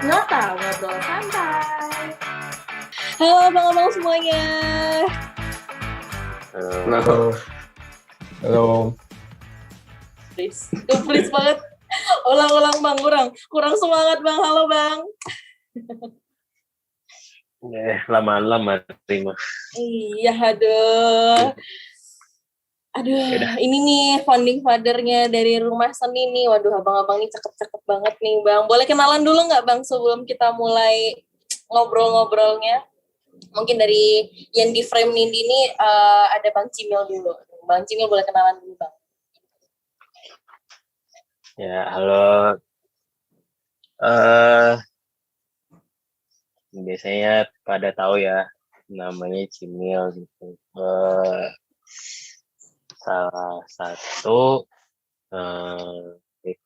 Ngota ngobrol santai. Halo abang-abang semuanya. Halo. Halo. Please banget. Ulang bang, kurang semangat bang. Halo bang. Lama-lama terima. Iya, aduh. Ini nih founding father-nya dari Rumah Seni nih. Waduh, abang-abang ini cakep-cakep banget nih bang. Boleh kenalan dulu nggak bang sebelum kita mulai ngobrol-ngobrolnya? Mungkin dari yang di frame Nindi ini ada Bang Cimil dulu. Bang Cimil boleh kenalan dulu bang. Ya, halo. Biasanya pada tahu ya namanya Cimil gitu. Salah satu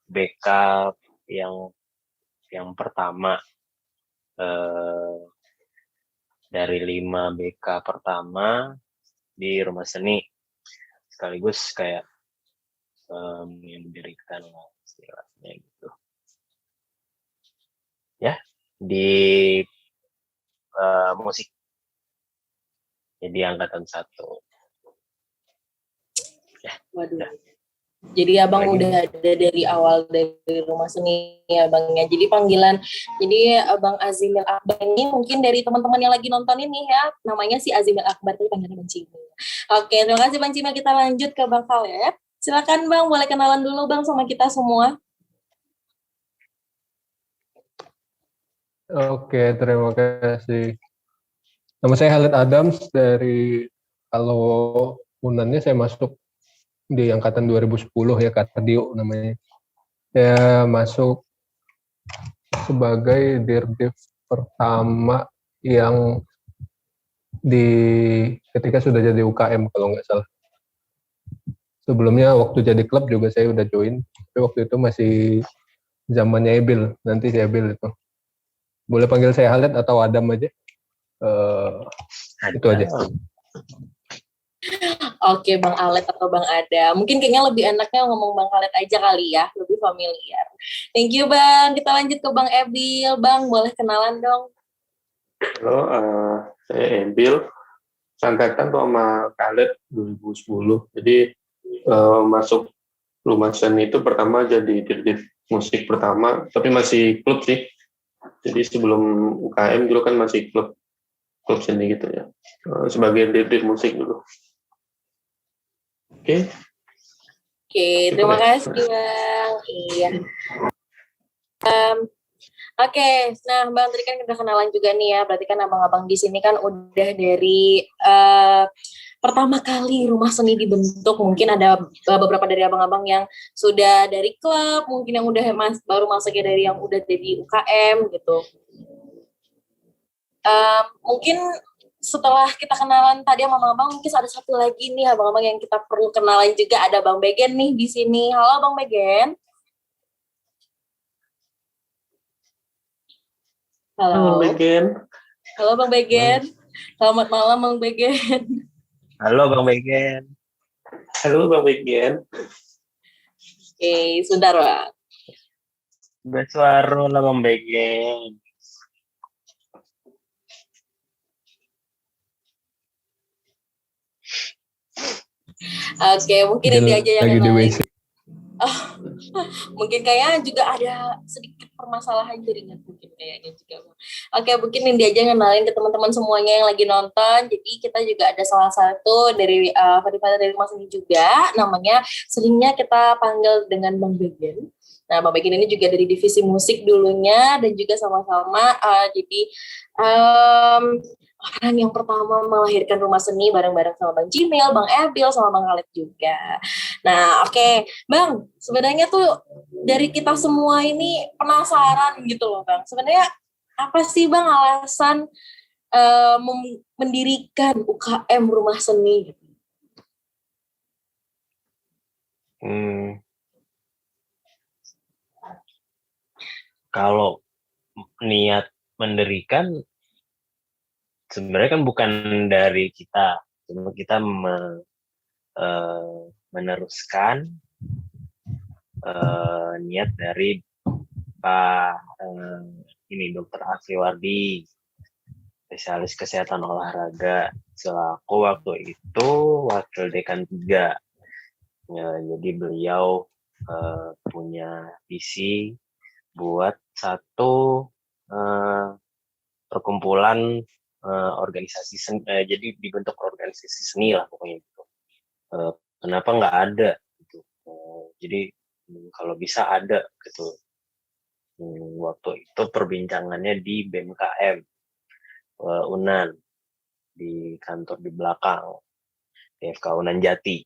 backup yang pertama dari 5 BK pertama di Rumah Seni, sekaligus kayak yang mendirikan istilahnya gitu ya di musik, jadi angkatan 1 ya. Waduh. Jadi abang Lagi. udah ada dari awal dari Rumah Seni ya abangnya. Jadi panggilan, jadi Abang Azimil Akbar ini mungkin dari teman-teman yang lagi nonton ini ya, namanya si Azimil Akbar, tapi panggilan Bang Cimil. Oke, terima kasih Bang Cimil. Kita lanjut ke Bang Khaled. Silakan Bang, boleh kenalan dulu Bang sama kita semua. Oke, terima kasih. Nama saya Khaled Adams dari, kalau unannya saya masuk di angkatan 2010 ya, Kardio namanya. Saya masuk sebagai dirdiv pertama yang ketika sudah jadi UKM kalau nggak salah. Sebelumnya waktu jadi klub juga saya udah join, tapi waktu itu masih zamannya Ebil, nanti si Ebil itu. Boleh panggil saya Khaled atau Adam aja. Itu aja. Oke, Bang Alet atau Bang Ada. Mungkin kayaknya lebih enaknya ngomong Bang Alet aja kali ya, lebih familiar. Thank you, Bang. Kita lanjut ke Bang Ebil. Bang, boleh kenalan dong? Halo, saya Ebil. Angkatan tuh sama Khaled 2010. Jadi masuk Rumah Seni itu pertama jadi dirdiv musik pertama, tapi masih klub sih. Jadi sebelum UKM dulu kan masih klub seni gitu ya. Sebagai dirdiv musik dulu. Oke. Oke, terima kasih Bang. Iya. Oke, nah Bang tadi kan kita kenalan juga nih ya. Berarti kan abang-abang di sini kan udah dari pertama kali Rumah Seni dibentuk. Mungkin ada beberapa dari abang-abang yang sudah dari klub, mungkin yang udah baru masuknya dari yang udah jadi UKM gitu. Mungkin setelah kita kenalan tadi sama abang, mungkin ada satu lagi nih abang-abang yang kita perlu kenalan juga. Ada Bang Begen nih di sini. Halo Bang Begen. Halo. Bang Begen. Halo Bang Begen. Selamat malam Bang Begen. Halo Bang Begen. Halo Bang Begen. Oke, sebentar Bang. Bersuara lah Bang Begen. Oke, mungkin ini aja yang lagi mungkin kayaknya juga ada sedikit permasalahan jaringan mungkin kayaknya juga. Oke, mungkin ini aja ngenalin ke teman-teman semuanya yang lagi nonton. Jadi kita juga ada salah satu dari dari Rumah Seni juga, namanya seringnya kita panggil dengan Bang Begen. Nah, Bang Begen ini juga dari divisi musik dulunya dan juga sama-sama jadi orang yang pertama melahirkan Rumah Seni bareng-bareng sama Bang Cimil, Bang Ebil, sama Bang Khaled juga. Nah, oke. Bang, sebenarnya tuh dari kita semua ini penasaran gitu loh Bang. Sebenarnya apa sih Bang alasan mendirikan UKM Rumah Seni? Kalau niat mendirikan sebenarnya kan bukan dari kita, cuma kita meneruskan niat dari Pak ini Dokter Afriwardi, spesialis kesehatan olahraga, selaku waktu itu wakil dekan 3. Ya, jadi beliau punya visi buat satu perkumpulan organisasi seni, jadi dibentuk organisasi seni lah pokoknya gitu. Kenapa nggak ada gitu. Jadi kalau bisa ada gitu. Waktu itu perbincangannya di BMKM Unan, di kantor di belakang DFK Unan Jati.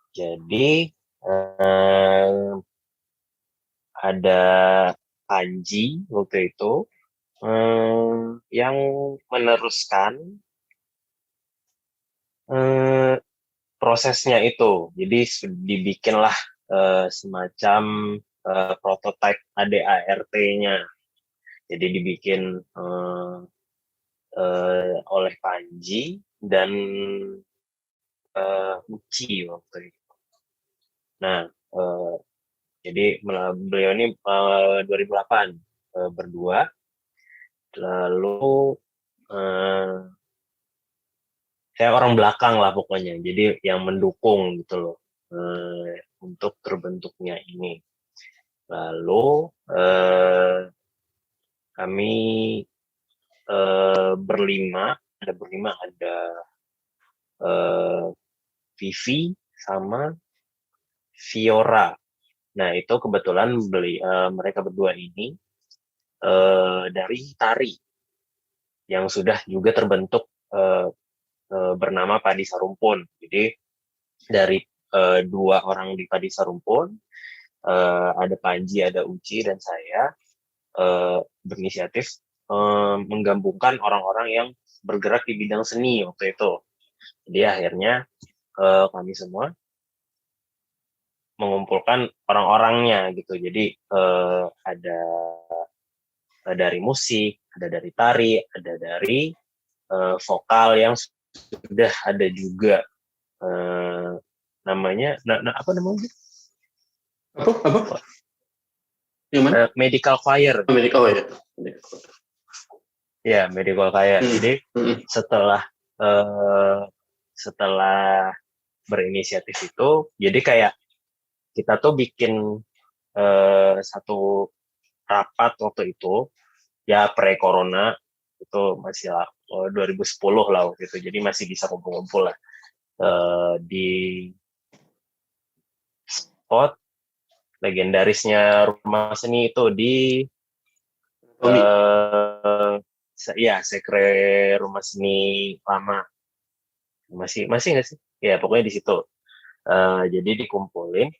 Jadi ada Panji waktu itu yang meneruskan prosesnya itu. Jadi dibikinlah semacam prototipe ADART-nya. Jadi dibikin oleh Panji dan Uci waktu itu. Nah, jadi beliau ini 2008 berdua, lalu saya orang belakang lah pokoknya, jadi yang mendukung gitu loh untuk terbentuknya ini. Lalu kami berlima, ada Vivi sama Fiora. Nah itu kebetulan mereka berdua ini dari Tari yang sudah juga terbentuk bernama Padi Sarumpun. Jadi dari 2 orang di Padi Sarumpun, ada Panji, ada Uci, dan saya berinisiatif menggabungkan orang-orang yang bergerak di bidang seni waktu itu. Jadi akhirnya kami semua mengumpulkan orang-orangnya gitu. Jadi ada dari musik, ada dari tari, ada dari vokal yang sudah ada juga namanya apa namanya? Apa? Yang mana? Medical choir. Medical choir. Ya, medical choir. Jadi setelah berinisiatif itu, jadi kayak kita tuh bikin satu rapat waktu itu, ya pre-corona, itu masih 2010 lah waktu itu, jadi masih bisa kumpul-kumpul lah di spot legendarisnya rumah seni itu di sekre rumah seni lama, masih nggak sih? Ya pokoknya di situ. Jadi dikumpulin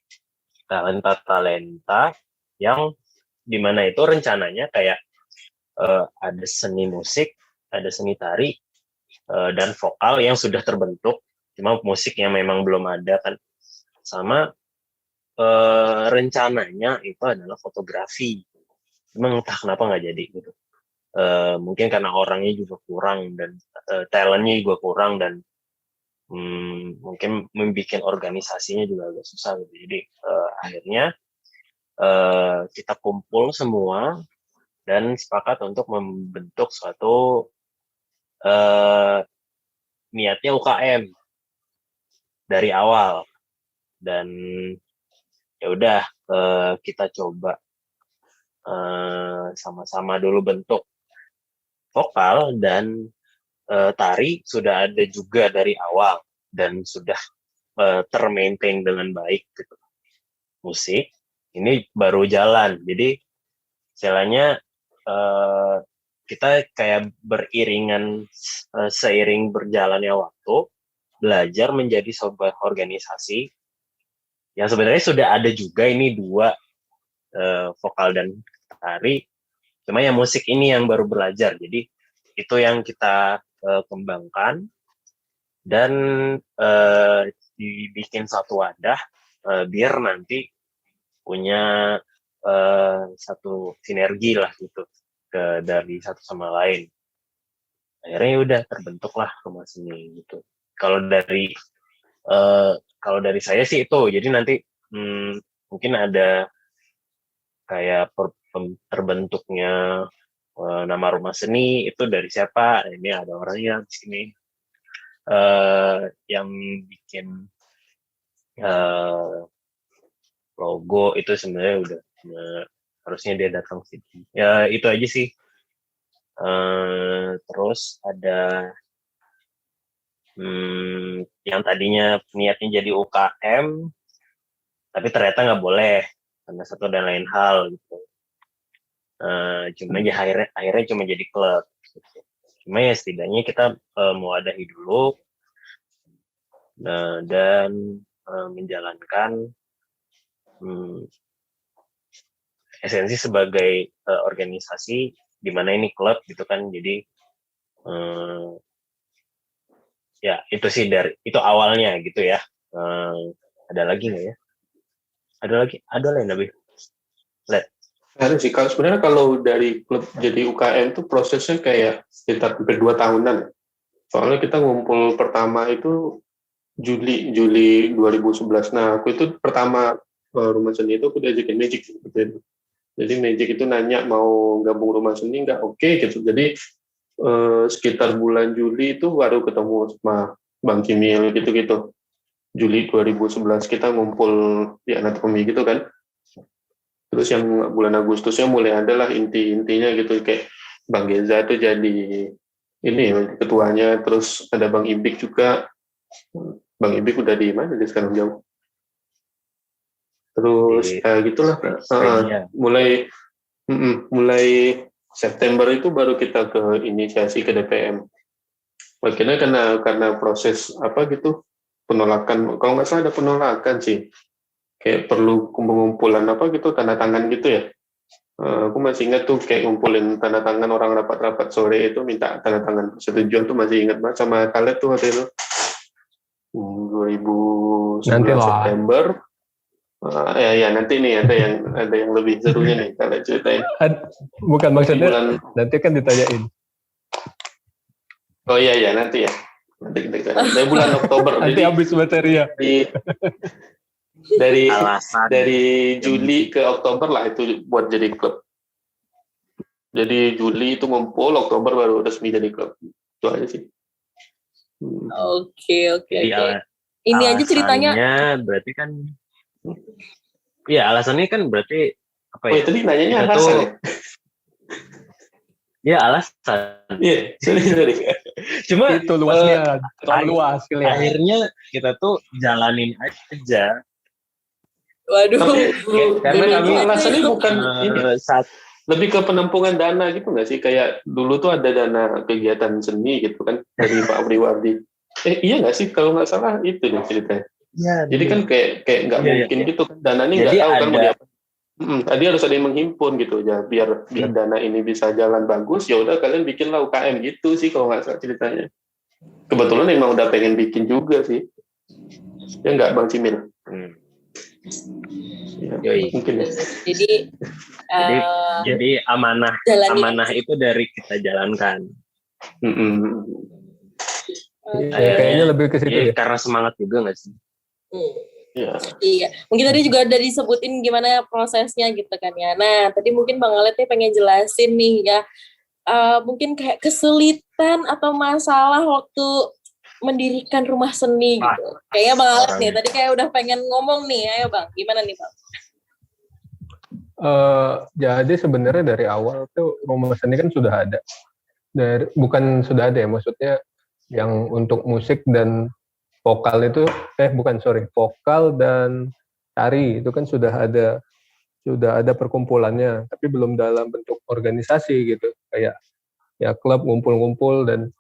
talenta yang dimana itu rencananya kayak ada seni musik, ada seni tari, dan vokal yang sudah terbentuk, cuma musiknya memang belum ada kan. Sama rencananya itu adalah fotografi, cuma entah kenapa nggak jadi gitu. Mungkin karena orangnya juga kurang dan talentnya juga kurang, dan mungkin membuat organisasinya juga agak susah gitu. Jadi akhirnya kita kumpul semua dan sepakat untuk membentuk suatu niatnya UKM dari awal, dan ya udah kita coba sama-sama dulu bentuk. Vokal dan tari sudah ada juga dari awal dan sudah termaintain dengan baik gitu. Musik ini baru jalan, jadi istilahnya kita kayak beriringan, seiring berjalannya waktu, belajar menjadi sebuah organisasi yang sebenarnya sudah ada juga ini 2 vokal dan tari, cuma yang musik ini yang baru belajar. Jadi itu yang kita kembangkan dan dibikin satu wadah biar nanti punya satu sinergi lah gitu dari satu sama lain. Akhirnya udah terbentuklah rumah seni gitu. Kalau dari saya sih itu, jadi nanti mungkin ada kayak terbentuknya nama rumah seni itu dari siapa? Ini ada orangnya di sini yang bikin logo itu sebenarnya udah harusnya dia datang sih. Ya itu aja sih. Terus ada yang tadinya niatnya jadi UKM, tapi ternyata nggak boleh karena satu dan lain hal gitu. Cuma ya akhirnya cuma jadi klub. Gitu. Cuma ya setidaknya kita mau adahi dulu dan menjalankan esensi sebagai organisasi di mana ini klub gitu kan. Jadi ya itu sih itu awalnya gitu ya. Ada lagi nggak ya? Ada lain lebih. Ada sih, sebenarnya kalau dari klub jadi UKM tuh prosesnya kayak sekitar hampir 2 tahunan. Soalnya kita ngumpul pertama itu Juli 2011. Nah, aku itu pertama rumah seni itu aku diajakin Magic gitu. Jadi Magic itu nanya mau gabung rumah seni nggak? Oke gitu. Jadi sekitar bulan Juli itu baru ketemu sama Bang Kimil gitu-gitu. Juli 2011 kita ngumpul di anatomi gitu kan. Terus yang bulan Agustusnya mulai adalah intinya gitu, kayak Bang Geza itu jadi ini ketuanya, terus ada Bang Ibik juga. Bang Ibik udah di mana dia sekarang jauh. Terus gitulah. Mulai September itu baru kita ke inisiasi ke DPM. Akhirnya karena proses apa gitu penolakan, kalau nggak salah ada penolakan sih. Kayak perlu pengumpulan apa gitu, tanda tangan gitu ya. Aku masih ingat tuh kayak ngumpulin tanda tangan, orang rapat-rapat sore itu minta tanda tangan persetujuan tuh, masih ingat banget sama Khaled tuh waktu itu. 2011 September. Ya nanti nih ada yang lebih serunya nih Khaled ceritain. Bukan maksudnya nanti kan ditanyain. Oh iya nanti ya. Nanti kita dari bulan Oktober. Nanti habis materi ya. Dari Juli ke Oktober lah itu buat jadi klub. Jadi Juli itu ngumpul, Oktober baru resmi jadi klub. Itu aja sih. Oke. Ini aja ceritanya. Berarti kan, ya alasannya kan berarti apa ya? Oh tadi nanyanya alasan ya? Ya alasan. Iya, sorry. Cuma itu luasnya luas kali ya. Akhirnya kita tuh jalanin aja. Waduh. Karena kami alasannya bukan lebih ke penampungan dana gitu nggak sih? Kayak dulu tuh ada dana kegiatan seni gitu kan dari Pak Priwardi. Iya nggak sih? Kalau nggak salah itu nih ceritanya. Ya, jadi kan kayak nggak mungkin gitu kan, dananya nggak tahu kan mau diapa. Tadi harus ada yang menghimpun gitu ya, biar dana ini bisa jalan bagus. Ya udah kalian bikinlah UKM gitu sih kalau nggak salah ceritanya. Kebetulan emang udah pengen bikin juga sih. Ya nggak Bang Cimil. Ya, mungkin ya. Jadi amanah itu dari kita jalankan. Kayaknya lebih ke situ ya. Karena semangat juga nggak sih? Iya, mungkin tadi juga udah disebutin gimana prosesnya gitu kan ya. Nah, tadi mungkin Bang Khaled pengen jelasin nih ya, mungkin kayak kesulitan atau masalah waktu mendirikan rumah seni gitu. Kayaknya Bang Khaled nih, tadi kayak udah pengen ngomong nih, ayo Bang, gimana nih Bang? Jadi sebenarnya dari awal tuh rumah seni kan sudah ada. Bukan sudah ada ya, maksudnya yang untuk musik dan vokal itu vokal dan tari itu kan sudah ada perkumpulannya, tapi belum dalam bentuk organisasi gitu, kayak ya klub ngumpul-ngumpul, dan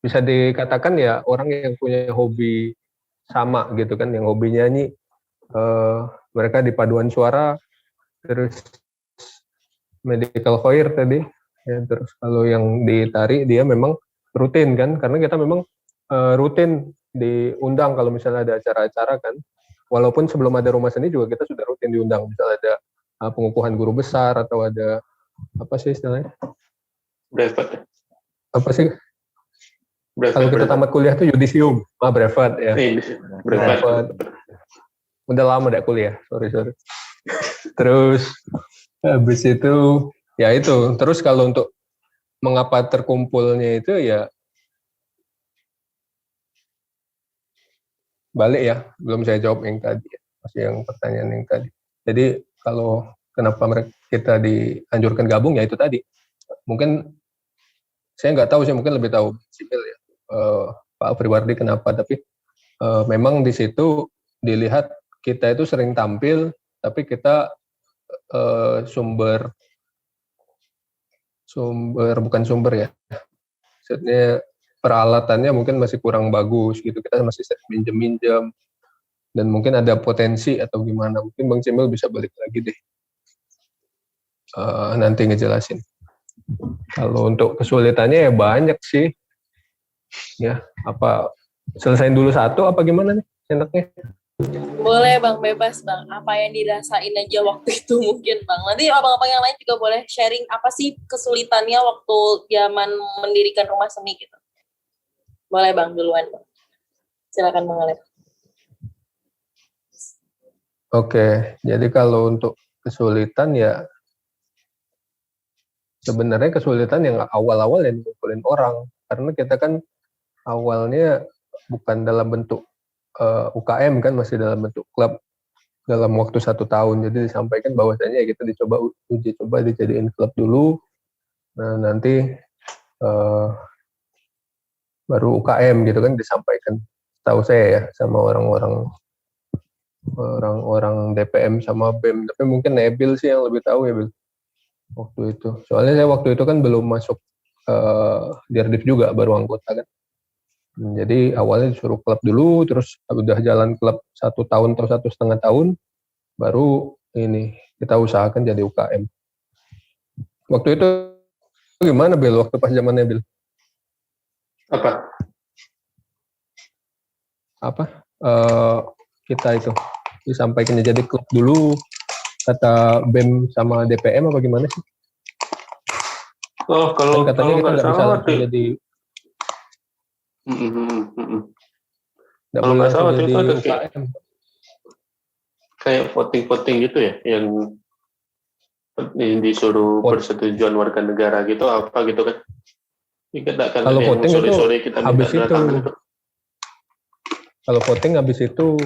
bisa dikatakan ya orang yang punya hobi sama gitu kan, yang hobi nyanyi, mereka di paduan suara, terus medical choir tadi ya, terus kalau yang di tari dia memang rutin kan, karena kita memang rutin diundang kalau misalnya ada acara-acara kan, walaupun sebelum ada rumah seni juga kita sudah rutin diundang, misalnya ada pengukuhan guru besar atau ada apa sih istilahnya? Brevet. Apa sih? Kalau kita tamat kuliah tuh yudisium, brevet ya. Brevet. Udah lama dah kuliah, sorry. Terus Habis itu ya itu. Terus kalau untuk mengapa terkumpulnya itu ya balik ya, belum saya jawab yang tadi, masih yang pertanyaan yang tadi. Jadi kalau kenapa kita dianjurkan gabung ya itu tadi. Mungkin saya nggak tahu sih, mungkin lebih tahu sipil ya, Pak Priwardi kenapa. Tapi memang di situ dilihat kita itu sering tampil, tapi kita bukan sumber ya. Maksudnya peralatannya mungkin masih kurang bagus gitu. Kita masih sering minjem-minjem dan mungkin ada potensi atau gimana. Mungkin Bang Cimil bisa balik lagi deh. Nanti ngejelasin. Kalau untuk kesulitannya ya banyak sih. Ya, apa selesain dulu satu apa gimana nih enaknya? Boleh Bang, bebas Bang. Apa yang dirasain aja waktu itu mungkin Bang. Nanti abang-abang yang lain juga boleh sharing apa sih kesulitannya waktu zaman mendirikan rumah seni gitu. Boleh Bang, duluan Bang. Silakan Bang Alep. Oke, jadi kalau untuk kesulitan ya sebenarnya kesulitan yang awal-awal yang ngumpulin orang. Karena kita kan awalnya bukan dalam bentuk UKM kan, masih dalam bentuk klub dalam waktu 1 tahun. Jadi disampaikan bahwasanya kita dicoba uji coba dijadiin klub dulu. Nah, nanti baru UKM gitu kan disampaikan. Tahu saya ya sama orang-orang DPM sama BEM. Tapi mungkin Nabil sih yang lebih tahu ya, Bil. Waktu itu. Soalnya saya waktu itu kan belum masuk Dirdif juga, baru anggota kan. Jadi awalnya disuruh klub dulu, terus udah jalan klub 1 tahun atau 1,5 tahun, baru ini kita usahakan jadi UKM. Waktu itu gimana, Bil? Waktu pas zamannya, Bil? Apa? Kita itu disampaikan jadi klub dulu, kata BEM sama DPM apa gimana sih? Oh, kalau kan katanya kita nggak bisa langsung jadi kalau nggak salah waktu itu ada UKM. Kayak voting gitu ya, yang disuruh persetujuan warga negara gitu apa gitu kan? Kalau voting itu kita habis itu. Kalau voting habis itu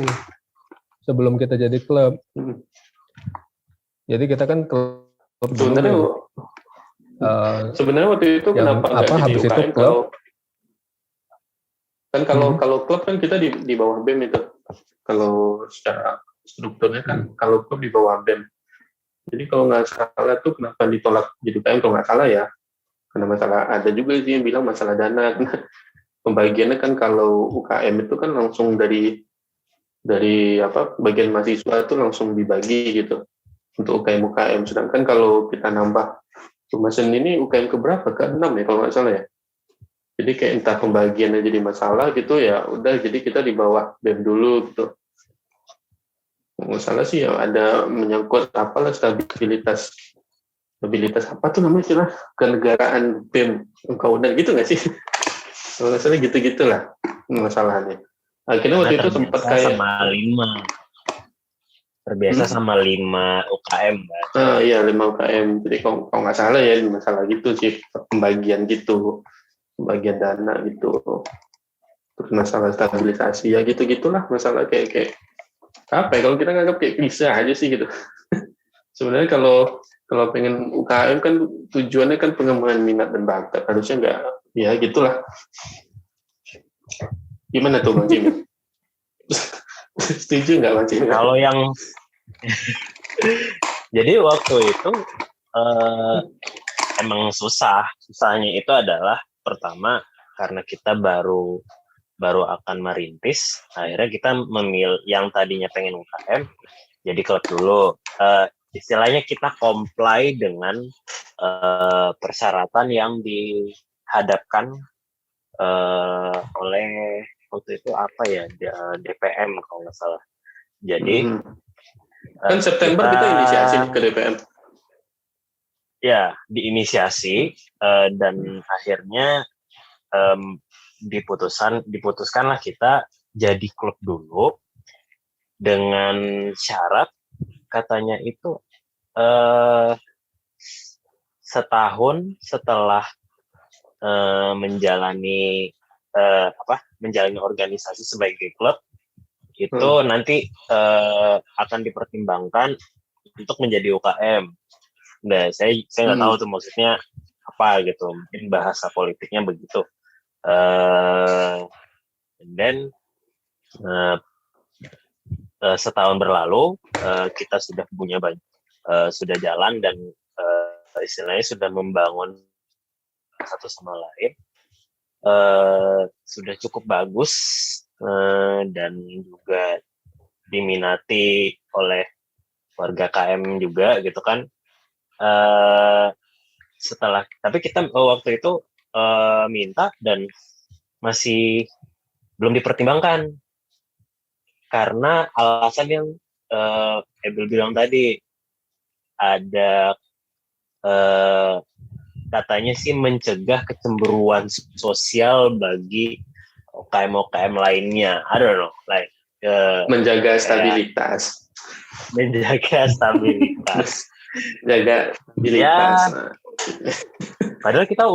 sebelum kita jadi klub. Jadi kita kan klub sebenarnya waktu itu kenapa nggak jadi habis UKM? Itu klub. Kalau klub kan kita di bawah BEM itu. Kalau secara strukturnya kan kalau klub di bawah BEM. Jadi kalau nggak salah tuh kenapa ditolak jadi UKM kalau nggak salah ya? Karena masalah, ada juga sih yang bilang masalah dana. Pembagiannya kan kalau UKM itu kan langsung dari bagian mahasiswa itu langsung dibagi gitu untuk UKM. Sedangkan kalau kita nambah rumah seni ini UKM keberapa? Ke-6 ya kalau nggak salah ya. Jadi kayak entah pembagiannya jadi masalah gitu ya, udah jadi kita di bawah BEM dulu gitu. Nggak salah sih ya, ada menyangkut apalah stabilitas apa tuh namanya sih lah, kenegaraan BEM kaunan gitu nggak sih? Kalau nggak salah gitu-gitulah masalahnya. Akhirnya waktu itu sempat kayak terbiasa sama 5 UKM kan? Iya 5 UKM. Jadi kalau nggak salah ya masalah gitu sih, pembagian pembagian dana gitu. Terus masalah stabilisasi ya gitu-gitulah, masalah kayak apa ya, kalau kita nganggap kayak bisa aja sih gitu. Sebenarnya kalau pengen UKM kan tujuannya kan pengembangan minat dan bakat, harusnya nggak ya gitulah. Gimana tuh Bang Jimmy? Setuju nggak Bang Jimmy? Kalau yang jadi waktu itu emang susahnya itu adalah pertama karena kita baru akan merintis, akhirnya kita memilih yang tadinya pengen UKM jadi klub dulu. Istilahnya kita comply dengan persyaratan yang dihadapkan oleh waktu itu apa ya, DPM kalau nggak salah. Jadi kan September kita inisiasi ke DPM. Ya, diinisiasi dan akhirnya diputuskanlah kita jadi klub dulu dengan syarat katanya itu setahun setelah menjalani organisasi sebagai klub itu nanti akan dipertimbangkan untuk menjadi UKM. Nah, saya nggak tahu tuh maksudnya apa gitu, mungkin bahasa politiknya begitu. Dan setahun berlalu kita sudah punya sudah jalan dan istilahnya sudah membangun satu sama lain, sudah cukup bagus dan juga diminati oleh warga KM juga gitu kan. Tapi kita waktu itu minta dan masih belum dipertimbangkan karena alasan yang Ebil bilang tadi, ada katanya sih mencegah kecemburuan sosial bagi UKM lainnya. I don't know, like menjaga stabilitas. Menjaga stabilitas. Jaga stabilitas. Ya, padahal kita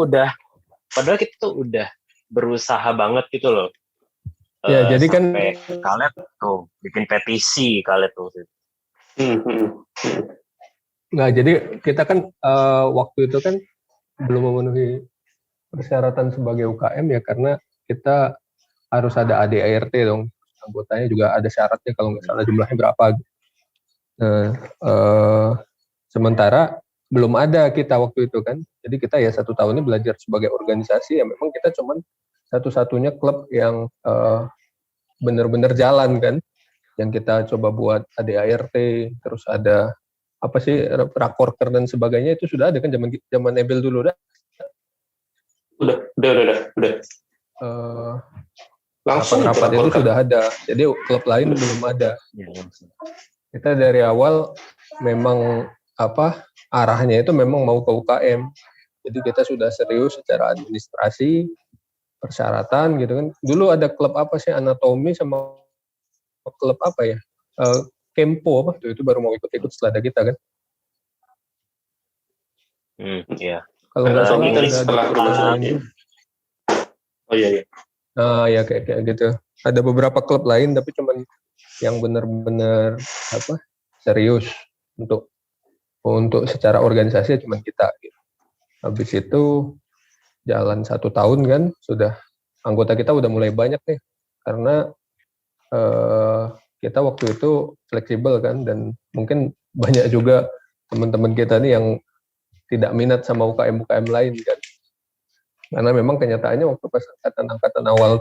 tuh udah berusaha banget gitu loh. Ya, jadi kan Khaled tuh bikin petisi Khaled tuh. Nggak, jadi kita kan waktu itu kan belum memenuhi persyaratan sebagai UKM ya, karena kita harus ada ADART dong, anggotanya juga ada syaratnya kalau nggak salah jumlahnya berapa. Nah, sementara belum ada kita waktu itu kan, jadi kita ya 1 tahun ini belajar sebagai organisasi ya, memang kita cuman satu-satunya klub yang benar-benar jalan kan, yang kita coba buat ADART, terus ada apa sih rakorker dan sebagainya, itu sudah ada kan zaman Ebil dulu dah. Udah. Langsung rapat itu sudah ada, jadi klub lain belum ada. Kita dari awal memang arahnya itu memang mau ke UKM, jadi kita sudah serius secara administrasi, persyaratan gitu kan. Dulu ada klub apa sih, anatomi sama klub apa ya, Kempo apa itu baru mau ikut setelah ada kita kan. Iya. Kalau nggak salah kan ada setelah lain. Oh iya. Nah ya kayak gitu. Ada beberapa klub lain tapi cuman yang benar-benar serius untuk secara organisasi cuma kita gitu. Habis itu jalan 1 tahun kan, sudah anggota kita udah mulai banyak nih, karena kita waktu itu fleksibel kan, dan mungkin banyak juga teman-teman kita nih yang tidak minat sama UKM lain kan, karena memang kenyataannya waktu pas angkatan awal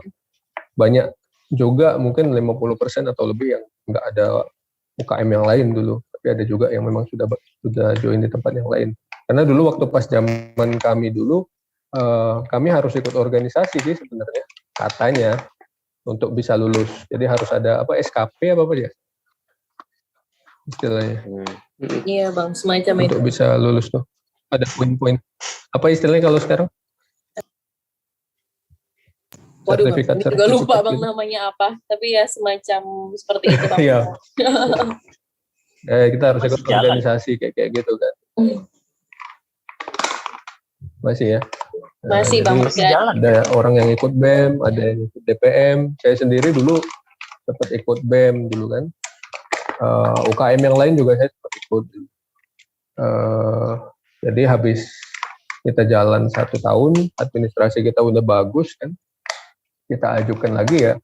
banyak juga mungkin 50% atau lebih yang nggak ada UKM yang lain dulu, tapi ada juga yang memang sudah join di tempat yang lain. Karena dulu waktu pas zaman kami dulu, kami harus ikut organisasi sih sebenarnya, katanya, untuk bisa lulus. Jadi harus ada SKP apa ya istilahnya. Iya Bang, semacam untuk itu. Bisa lulus tuh. Ada poin-poin. Apa istilahnya kalau sekarang? Waduh Bang, ini juga lupa Bang namanya apa. Tapi ya semacam seperti itu Bang. Iya. Kita harus ikut organisasi kayak gitu kan. Masih ya? Masih Bang, ada orang yang ikut BEM, ada yang ikut DPM. Saya sendiri dulu sempat ikut BEM dulu kan. UKM yang lain juga saya sempat ikut. Jadi habis kita jalan 1 tahun, administrasi kita udah bagus kan, kita ajukan lagi ya,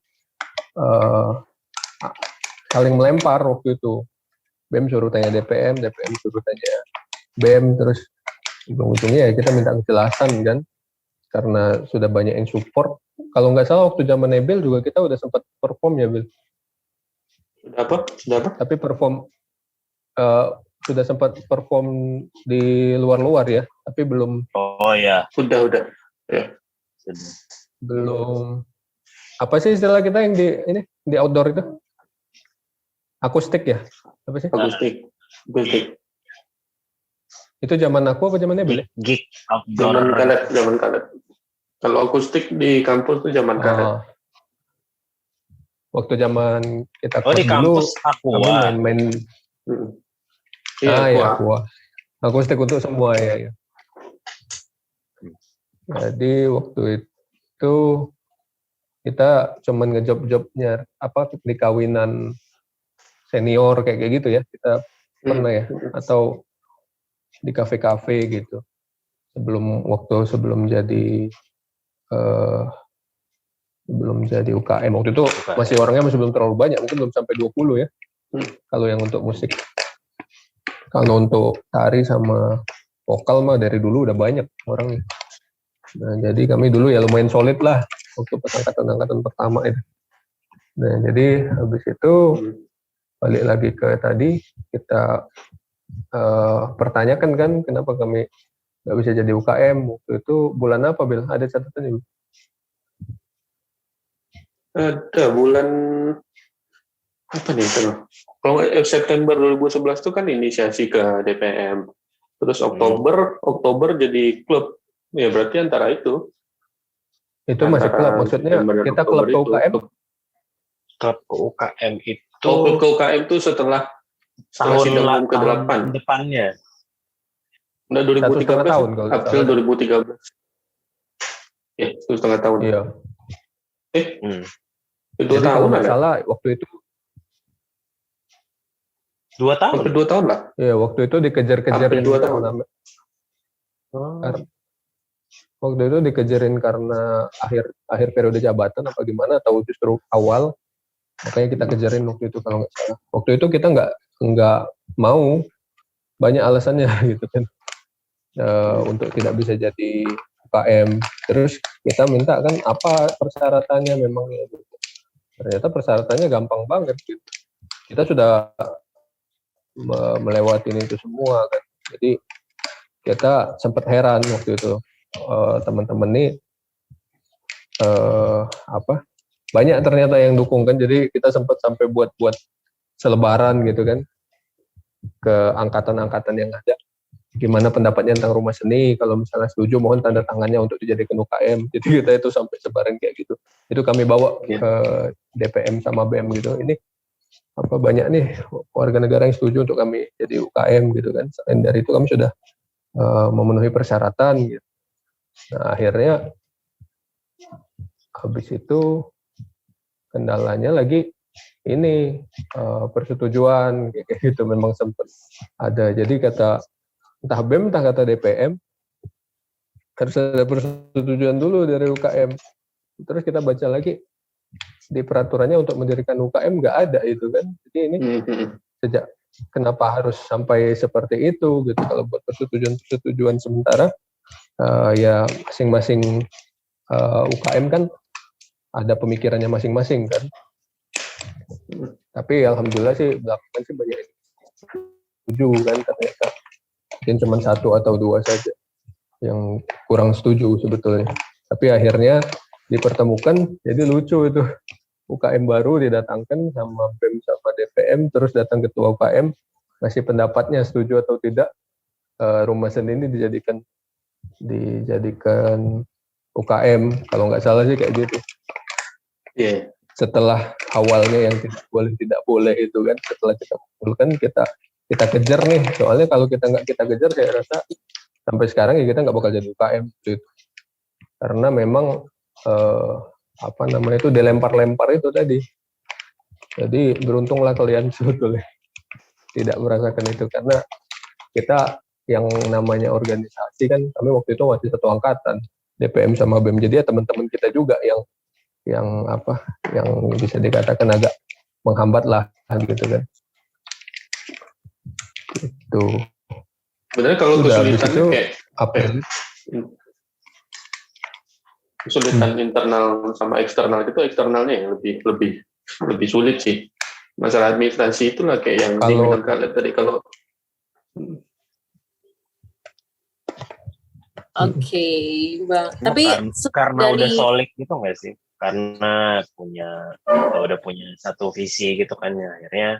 saling melempar waktu itu. BEM suruh tanya DPM suruh tanya BEM, terus ujung-ujungnya ya kita minta kejelasan kan, karena sudah banyak yang support. Kalau nggak salah waktu zaman Ebil juga kita udah sempat perform ya, Bil? Sudah apa? Tapi sudah sempat perform di luar ya, tapi belum. Oh ya. Udah. Ya. Belum. Apa sih istilah kita yang di outdoor itu? Akustik ya? Apa sih? Akustik. Itu zaman aku apa zamannya Bil? Gig outdoor. Zaman kalet. Kalau akustik di kampus itu zaman kalet. Waktu zaman kita di dulu, kampus aku main. Iya, Aqua. Akustik untuk semua ya. Jadi waktu itu kita cuman ngejob-jobnya di kawinan senior kayak gitu ya. Kita pernah ya, atau di kafe-kafe gitu. Sebelum jadi UKM. Waktu itu masih orangnya masih belum terlalu banyak, mungkin belum sampai 20 ya. Kalau yang untuk musik. Kalau untuk tari sama vokal mah dari dulu udah banyak orangnya. Nah, jadi kami dulu ya lumayan solid lah waktu pas angkatan pertama itu. Nah, jadi habis itu balik lagi ke tadi, kita pertanyakan kan kenapa kami nggak bisa jadi UKM. Waktu itu bulan apa, Bil? Ada catatannya? Ada bulan apa nih itu? Kalau September 2011 itu kan inisiasi ke DPM. Terus Oktober jadi klub. Ya berarti antara itu. Itu masih klub, maksudnya kita klub ke UKM? Klub ke UKM itu. Klub ke UKM itu setelah sidang ke-8 depannya. Udah 2013 tahun, April 2013. Ya, 1,5 tahun. Iya. 2 tahun nggak salah waktu itu. 2 tahun. 2 tahun lah. Iya, waktu itu dikejar-kejarin. 2 tahun. Waktu itu dikejarin karena akhir periode jabatan apa gimana, atau justru awal, makanya kita kejarin waktu itu kalau nggak salah. Waktu itu kita nggak mau, banyak alasannya gitu kan, untuk tidak bisa jadi UKM. Terus kita minta kan apa persyaratannya memangnya gitu. Ternyata persyaratannya gampang banget gitu. Kita sudah melewati itu semua kan. Jadi kita sempat heran waktu itu, teman-teman nih banyak ternyata yang dukung kan. Jadi kita sempat sampai buat selebaran gitu kan ke angkatan-angkatan yang ada, gimana pendapatnya tentang rumah seni, kalau misalnya setuju mohon tanda tangannya untuk dijadikan UKM. Jadi kita itu sampai sebaran kayak gitu. Itu kami bawa ke DPM sama BEM gitu. Ini banyak nih warga negara yang setuju untuk kami jadi UKM gitu kan. Selain dari itu kami sudah memenuhi persyaratan gitu. Nah, akhirnya habis itu kendalanya lagi ini persetujuan kayak gitu, memang sempat ada. Jadi kata entah BEM entah kata DPM harus ada persetujuan dulu dari UKM. Terus kita baca lagi di peraturannya untuk mendirikan UKM nggak ada itu kan. Jadi ini sejak kenapa harus sampai seperti itu gitu. Kalau buat persetujuan sementara, ya masing-masing UKM kan ada pemikirannya masing-masing kan. Tapi alhamdulillah sih belakangan sih banyak yang setuju kan, ternyata mungkin cuma 1 atau 2 saja yang kurang setuju sebetulnya. Tapi akhirnya dipertemukan, jadi lucu itu. UKM baru didatangkan sama BEM sama DPM, terus datang ketua UKM, ngasih pendapatnya setuju atau tidak rumah seni ini dijadikan UKM, kalau nggak salah sih kayak gitu. Yeah. Setelah awalnya yang tidak boleh itu kan, setelah kita kumpulkan, kita kejar nih. Soalnya kalau kita nggak kita kejar, saya rasa sampai sekarang ya kita nggak bakal jadi UKM gitu. Karena memang itu dilempar-lempar itu tadi. Jadi beruntunglah kalian sebetulnya tidak merasakan itu, karena kita yang namanya organisasi kan, kami waktu itu masih satu angkatan, DPM sama BEM. Jadi ya teman-teman kita juga yang bisa dikatakan agak menghambat lah gitu kan. Itu. Sebenarnya kalau kesulitannya kayak apa ya? Kesulitan internal sama eksternal itu, eksternalnya yang lebih sulit sih. Masalah administrasi itulah kayak yang dibilang kalian tadi kalau. Oke, Bang. Tapi karena udah solid gitu nggak sih? Karena udah punya satu visi gitu kan ya, akhirnya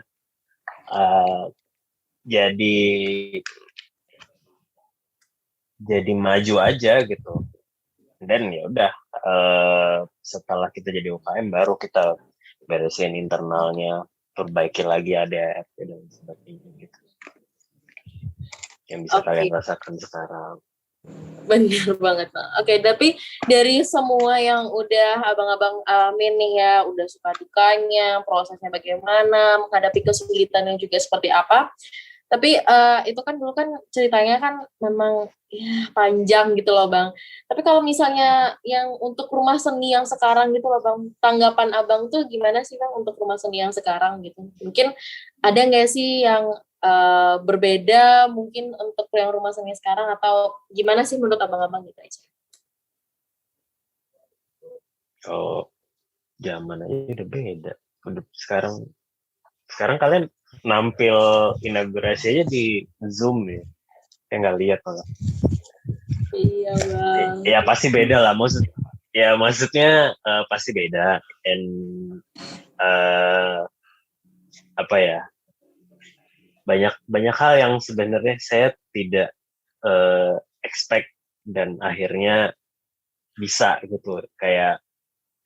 jadi maju aja gitu. Dan ya udah, setelah kita jadi UKM baru kita beresin internalnya, perbaiki lagi ADART dan sebagainya gitu. Yang bisa kalian rasakan sekarang. Bener banget, Bang. Oke, tapi dari semua yang udah abang-abang alamin nih ya, udah suka dukanya, prosesnya bagaimana, menghadapi kesulitan yang juga seperti apa. Tapi itu kan dulu kan ceritanya kan memang ya, panjang gitu loh, Bang. Tapi kalau misalnya yang untuk rumah seni yang sekarang gitu loh, Bang, tanggapan abang tuh gimana sih, Bang, untuk rumah seni yang sekarang gitu? Mungkin ada nggak sih yang berbeda mungkin untuk yang rumah seni sekarang atau gimana sih menurut abang-abang gitu aja? Oh, zaman aja udah beda. Udah sekarang kalian nampil inaugurasi aja di Zoom ya. Kayak nggak lihat malah. Iya, Bang. Ya pasti beda lah. Maksudnya pasti beda. And apa ya? Banyak hal yang sebenarnya saya tidak expect dan akhirnya bisa gitu. Kayak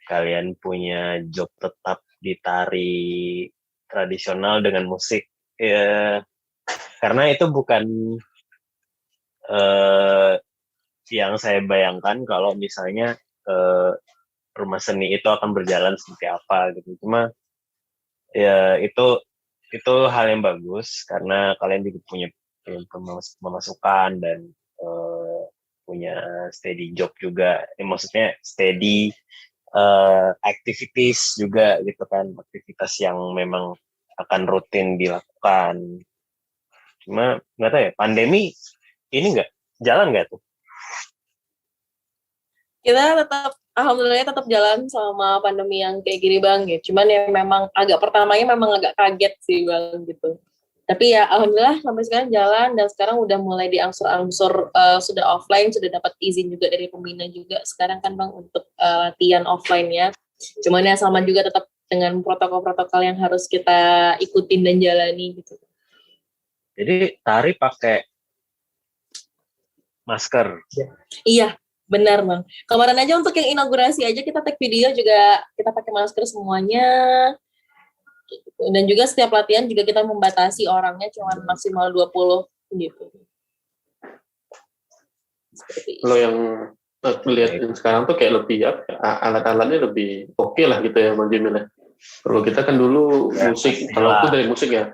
kalian punya job tetap di tari tradisional dengan musik, ya, karena itu bukan yang saya bayangkan kalau misalnya rumah seni itu akan berjalan seperti apa gitu. Cuma ya itu hal yang bagus karena kalian juga punya pemasukan dan punya steady job juga. Maksudnya steady activities juga gitu kan, aktivitas yang memang akan rutin dilakukan. Cuma nggak tahu ya, pandemi ini jalan nggak tuh? Kita tetap alhamdulillah tetap jalan sama pandemi yang kayak gini, Bang, ya. Cuman ya memang pertamanya memang agak kaget sih, Bang, gitu. Tapi ya alhamdulillah sampai sekarang jalan dan sekarang udah mulai diangsur-angsur sudah offline, sudah dapat izin juga dari pembina juga sekarang kan, Bang, untuk latihan offline ya. Cuman ya sama juga tetap dengan protokol-protokol yang harus kita ikutin dan jalani gitu. Jadi tari pakai masker. Iya, benar, Bang. Kemarin aja untuk yang inaugurasi aja kita take video juga kita pakai masker semuanya. Dan juga setiap latihan juga kita membatasi orangnya cuma maksimal 20 gitu. Kalau yang aku lihat sekarang tuh kayak lebih alat-alatnya lebih oke lah gitu ya Bang Jimil ya. Kalau kita kan dulu musik, kalau aku dari musik ya.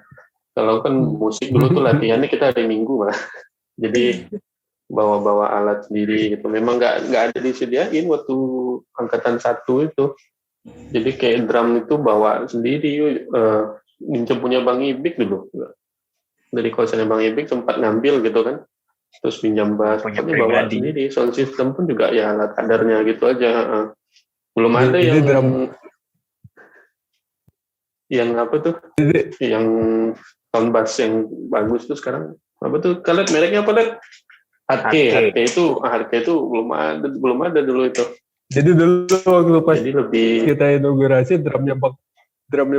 Kalau kan musik dulu tuh latihannya kita hari Minggu malah. Jadi bawa-bawa alat sendiri gitu. Memang nggak ada disediain waktu angkatan 1 itu. Jadi kayak drum itu bawa sendiri. Minjem punya Bang Ibik dulu. Dari kosannya Bang Ibik sempat ngambil gitu kan. Terus pinjam bass, pokoknya bawa sendiri. Sound system pun juga ya alat kadarnya gitu aja. Belum ada yang drum. Yang apa tuh? Yang sound bass yang bagus tuh sekarang apa tuh? Kalian mereknya apa, Dek? HK itu belum ada dulu itu. Jadi dulu waktu pas lebih kita inaugurasi drumnya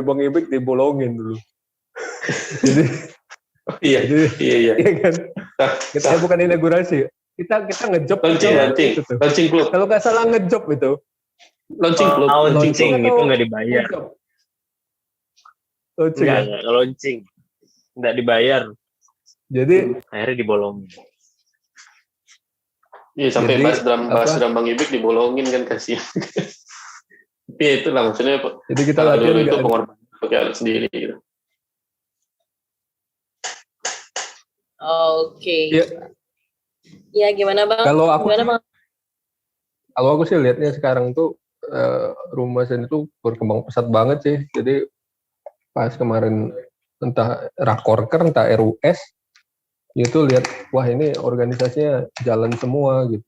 Bang Ibik dibolongin dulu. Jadi iya kan. Kita bukan inaugurasi, kita ngejob launching club. Kalau nggak salah ngejob itu. Launching club. Launching itu nggak dibayar. Nggak launching, nggak dibayar. Jadi akhirnya dibolongin. Iya sampai bass drum Bang Ibik dibolongin kan kasihan. Tapi itulah maksudnya. Jadi kita latihan itu pengorbanan pakai alat sendiri gitu. Oke. Ya gimana, Bang? Kalau aku sih lihatnya sekarang tuh rumah seni itu berkembang pesat banget sih. Jadi pas kemarin entah Rakorker entah RUS itu lihat wah ini organisasinya jalan semua gitu.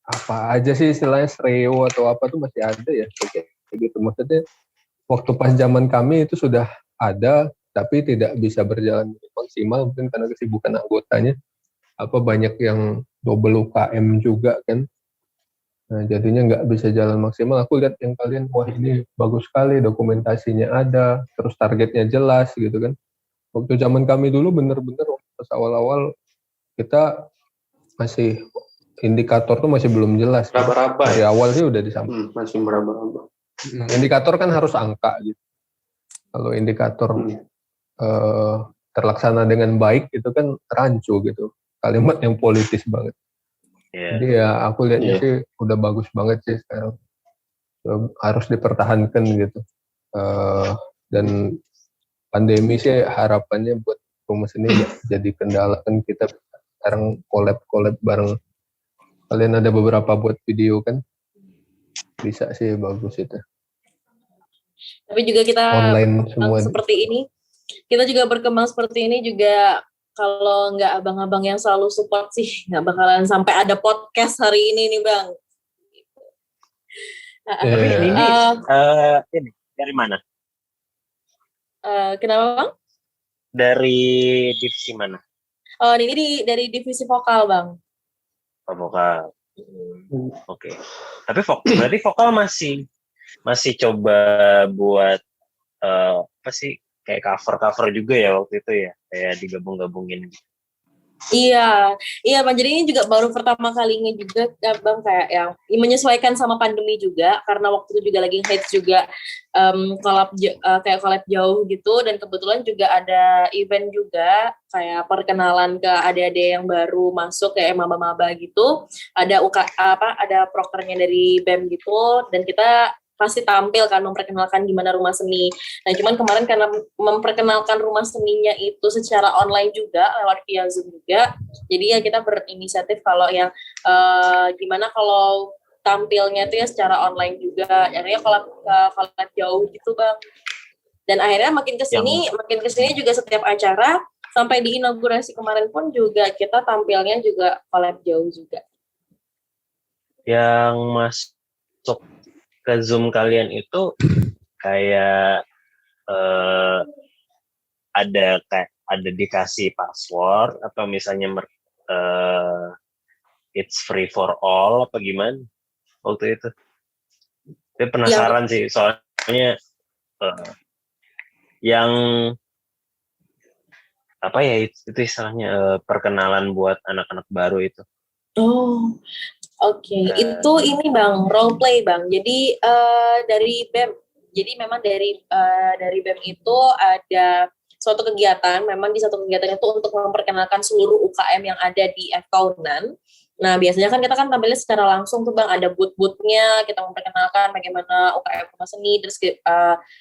Apa aja sih istilahnya Sreo atau apa tuh masih ada ya kayak gitu. Maksudnya waktu pas zaman kami itu sudah ada tapi tidak bisa berjalan maksimal mungkin karena kesibukan anggotanya. Banyak yang double UKM juga kan. Nah, jadinya nggak bisa jalan maksimal. Aku lihat yang kalian, wah ini bagus sekali, dokumentasinya ada, terus targetnya jelas gitu kan. Waktu zaman kami dulu bener-bener pas awal-awal kita masih indikator tuh masih belum jelas. Raba-raba. Dari awal sih udah disampaikan. Masih meraba-raba. Indikator kan harus angka gitu. Kalau indikator terlaksana dengan baik itu kan rancu gitu. kalimat yang politis banget. Jadi ya aku lihatnya sih udah bagus banget sih sekarang. Harus dipertahankan gitu. Dan pandemi sih harapannya buat rumus ini jadi kendala kan kita sekarang collab bareng. Kalian ada beberapa buat video kan? Bisa sih bagus itu. Tapi juga kita Online semua. Seperti ini. Kita juga berkembang seperti ini juga kalau nggak abang-abang yang selalu support sih nggak bakalan sampai ada podcast hari ini nih Bang. Tapi ini dari mana? Kenapa Bang? Dari divisi mana? Oh ini dari divisi vokal Bang. Oh, vokal. Oke. Tapi berarti vokal masih coba buat apa sih kayak cover juga ya waktu itu ya, kayak digabung-gabungin. Iya Bang. Jadi ini juga baru pertama kalinya juga Bang kayak yang menyesuaikan sama pandemi juga karena waktu itu juga lagi hits juga kayak collab jauh gitu dan kebetulan juga ada event juga kayak perkenalan ke adik-adik yang baru masuk kayak maba-maba gitu. Ada ada prokernya dari BEM gitu dan kita pasti tampil kan memperkenalkan gimana rumah seni. Nah cuman kemarin karena memperkenalkan rumah seninya itu secara online juga lewat via Zoom juga, jadi ya kita berinisiatif kalau yang gimana kalau tampilnya itu ya secara online juga, akhirnya kalau jauh gitu Bang. Dan akhirnya makin kesini juga setiap acara sampai di inaugurasi kemarin pun juga kita tampilnya juga collab jauh juga. Yang masuk ke Zoom kalian itu kayak ada dikasih password atau misalnya it's free for all apa gimana waktu itu? Saya penasaran sih soalnya yang apa ya itu istilahnya perkenalan buat anak-anak baru itu. Oh. Oke, itu ini Bang, role play Bang. Jadi dari BEM. Jadi memang dari BEM itu ada suatu kegiatan, memang di satu kegiatan itu untuk memperkenalkan seluruh UKM yang ada di Kaunan. Nah, biasanya kan kita tampilnya secara langsung tuh Bang, ada booth-boothnya, kita memperkenalkan bagaimana UKM rumah seni, terus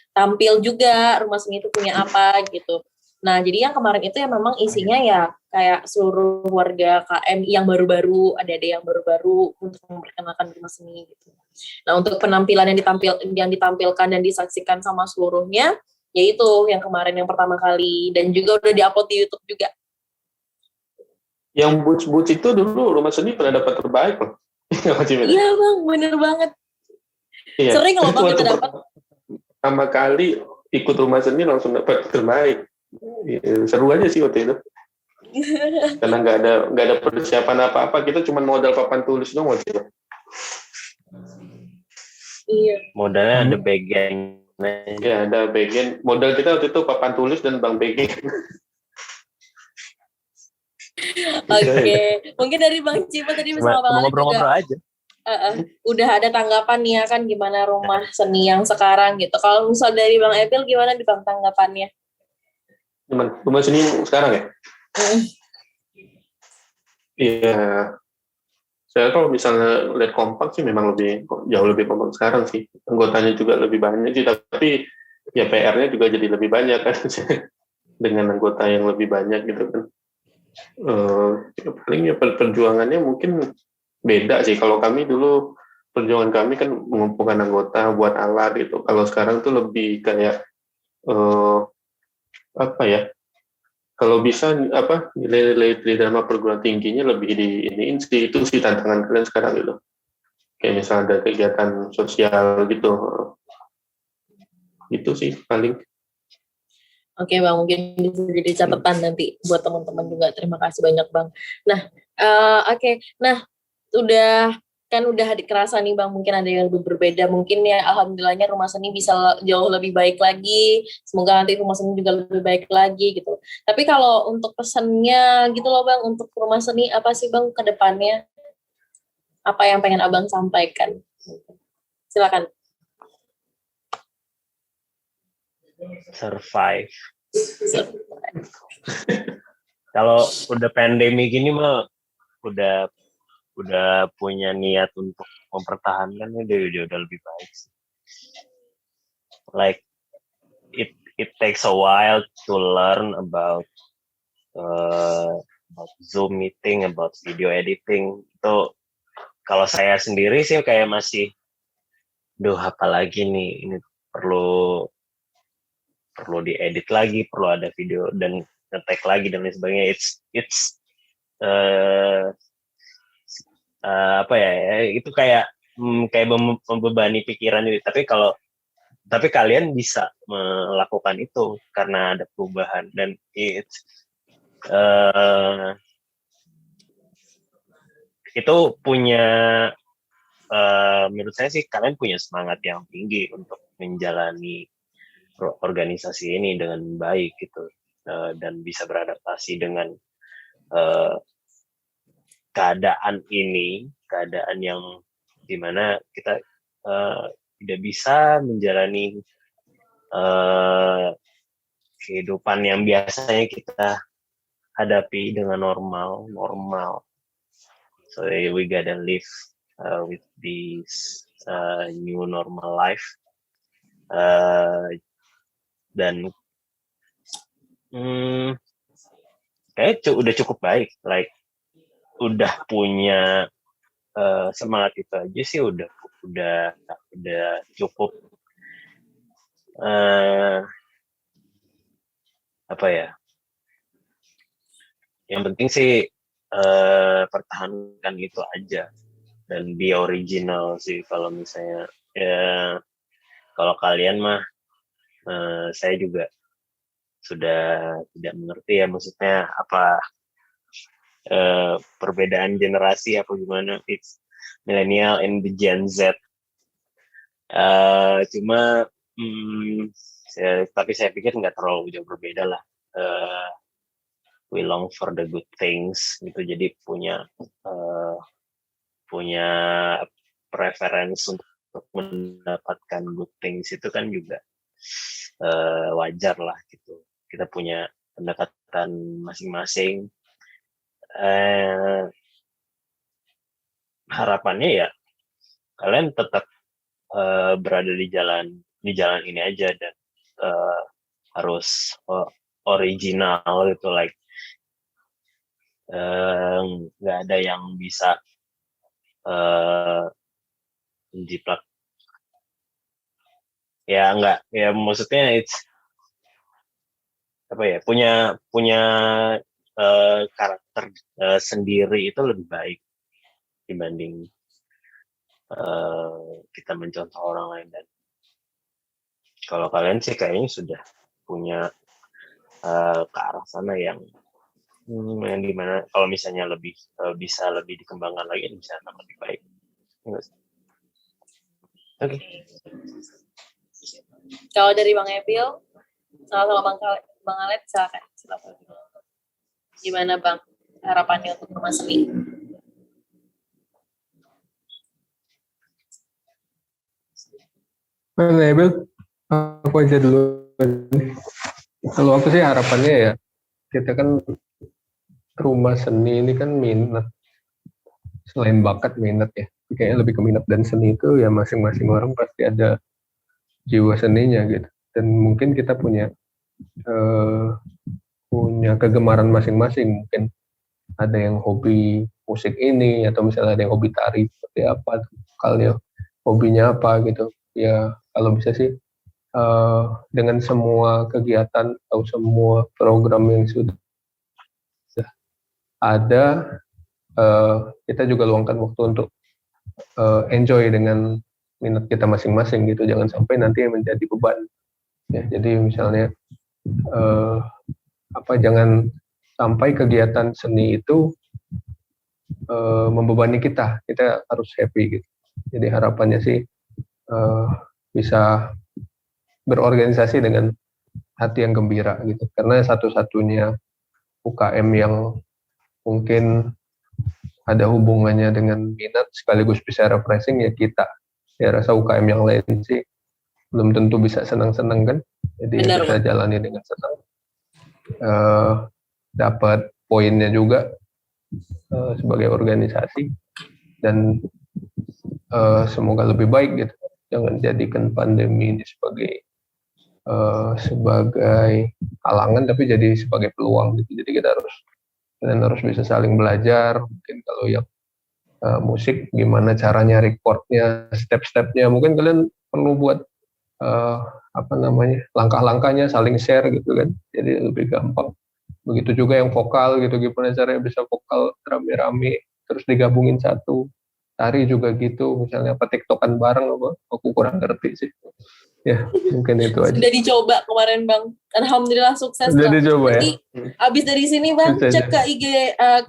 tampil juga rumah seni itu punya apa gitu. Nah, jadi yang kemarin itu yang memang isinya ya kayak seluruh warga KM yang baru-baru, ada yang baru-baru untuk memperkenalkan rumah seni gitu. Nah, untuk penampilan yang ditampilkan dan disaksikan sama seluruhnya, yaitu yang kemarin yang pertama kali dan juga udah diupload di YouTube juga. Yang boots itu dulu rumah seni pernah dapat terbaik loh. Iya Bang, bener banget. Iya. Sering loh Bang kita dapat. Pertama kali ikut rumah seni langsung dapat terbaik. Seru aja sih waktu itu. Karena nggak ada persiapan apa-apa, kita cuma modal papan tulis doang waktu itu. Iya. Modalnya ada bagian. Ya ada bagian. Modal kita waktu itu papan tulis dan bank bagian. Oke. Mungkin dari Bang Cima tadi bisa ngobrol-ngobrol aja. Udah ada tanggapan ya kan gimana rumah seni yang sekarang gitu. Kalau misal dari Bang Epil gimana di Bang tanggapannya? Rumah seni sekarang ya? Iya. Saya kalau misalnya lihat kompak sih memang jauh lebih kompak sekarang sih. Anggotanya juga lebih banyak sih, tapi ya PR-nya juga jadi lebih banyak kan dengan anggota yang lebih banyak gitu kan. Paling ya perjuangannya mungkin beda sih. Kalau kami dulu perjuangan kami kan mengumpulkan anggota buat alat gitu. Kalau sekarang tuh lebih kayak apa ya? Kalau bisa nilai-nilai tridharma perguruan tingginya lebih diiniin sih, itu sih tantangan kalian sekarang gitu. Kayak misalnya ada kegiatan sosial gitu. Itu sih paling. Oke Bang, mungkin bisa jadi catatan nanti buat teman-teman juga. Terima kasih banyak Bang. Nah, oke. Nah, udah kerasa nih Bang, mungkin ada yang lebih berbeda. Mungkin ya alhamdulillahnya rumah seni bisa jauh lebih baik lagi. Semoga nanti rumah seni juga lebih baik lagi gitu. Tapi kalau untuk pesannya gitu loh Bang, untuk rumah seni apa sih Bang ke depannya? Apa yang pengen Abang sampaikan? Silakan. Survive. Kalau udah pandemi gini mah udah punya niat untuk mempertahankan udah lebih baik sih. Like it takes a while to learn about Zoom meeting, about video editing. Itu kalau saya sendiri sih kayak masih, apalagi nih, ini perlu diedit lagi, perlu ada video dan nge-tag lagi dan lain sebagainya. It's apa ya, itu kayak membebani pikiran ini. Tapi kalian bisa melakukan itu karena ada perubahan dan itu punya, menurut saya sih kalian punya semangat yang tinggi untuk menjalani organisasi ini dengan baik gitu, dan bisa beradaptasi dengan keadaan yang dimana kita tidak bisa menjalani kehidupan yang biasanya kita hadapi dengan normal. So we gotta live with this new normal life. Dan kayak udah cukup baik, like udah punya semangat itu aja sih udah cukup, apa ya, yang penting sih pertahankan itu aja dan be original sih. Kalau misalnya ya, kalau kalian mah saya juga sudah tidak mengerti ya, maksudnya apa perbedaan generasi apa gimana, it's millennial and the Gen Z. Cuma tapi saya pikir nggak terlalu jauh berbeda lah. We long for the good things gitu, jadi punya preference untuk mendapatkan good things itu kan juga wajar lah gitu. Kita punya pendekatan masing-masing. Harapannya ya kalian tetap berada di jalan ini aja dan harus original gitu, like nggak ada yang bisa menjiplak ya, nggak ya, maksudnya it's apa ya, punya karakter sendiri itu lebih baik dibanding kita mencontoh orang lain. Dan kalau kalian sih kayaknya sudah punya ke arah sana yang dimana kalau misalnya lebih bisa lebih dikembangkan lagi, bisa lebih baik. Oke. Kalau dari Bang Ebil, sama Bang Alet, silakan. Gimana Bang harapannya untuk Rumah Seni? Mana ya, Bil? Aku aja dulu. Kalau aku sih harapannya ya, kita kan Rumah Seni ini kan minat, selain bakat minat ya, kayaknya lebih ke minat dan seni itu ya masing-masing orang pasti ada jiwa seninya gitu. Dan mungkin kita punya kegemaran masing-masing. Mungkin ada yang hobi musik ini, atau misalnya ada yang hobi tari seperti apa, kalau hobinya apa gitu. Ya kalau bisa sih dengan semua kegiatan atau semua program yang sudah ada, kita juga luangkan waktu untuk enjoy dengan minat kita masing-masing gitu. Jangan sampai nanti menjadi beban ya. Jadi misalnya jangan sampai kegiatan seni itu membebani kita harus happy gitu. Jadi harapannya sih bisa berorganisasi dengan hati yang gembira gitu, karena satu-satunya UKM yang mungkin ada hubungannya dengan minat sekaligus bisa refreshing ya kita. Ya rasa UKM yang lain sih belum tentu bisa senang-senang kan. Jadi kita jalani dengan senang, dapat poinnya juga sebagai organisasi, dan semoga lebih baik gitu. Jangan jadikan pandemi ini sebagai halangan, tapi jadi sebagai peluang gitu. Jadi kalian harus bisa saling belajar. Mungkin kalau yang musik, gimana caranya recordnya, step-stepnya, mungkin kalian perlu buat langkah-langkahnya, saling share gitu kan, jadi lebih gampang. Begitu juga yang vokal gitu, gimana caranya bisa vokal rame-rame terus digabungin satu. Tari juga gitu, misalnya tiktokan bareng, aku kurang ngerti sih. Ya, mungkin itu aja. Sudah dicoba kemarin Bang. Alhamdulillah sukses Sudah Bang. dicoba ya. Nanti abis dari sini Bang, Bisa cek aja. ke IG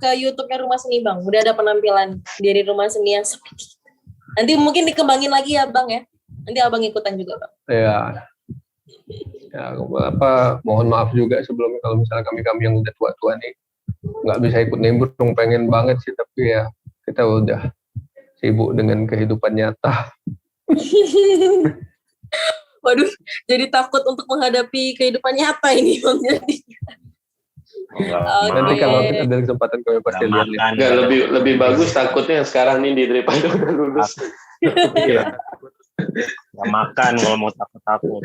ke YouTube-nya Rumah Seni Bang. Udah ada penampilan dari Rumah Seni yang seperti itu. Nanti mungkin dikembangin lagi ya Bang ya. Nanti Abang ikutan juga Bang. Ya, mohon maaf juga sebelumnya kalau misalnya kami yang udah tua-tua nih nggak bisa ikut nimbrung, pengen banget sih, tapi ya kita udah sibuk dengan kehidupan nyata. Waduh, jadi takut untuk menghadapi kehidupan nyata ini Bang. Jadi. Nanti kalau kita ada kesempatan kami pasti lihat. Nggak, lebih bagus takutnya yang sekarang ini daripada udah lulus. Iya. Nggak makan kalau mau takut-takut.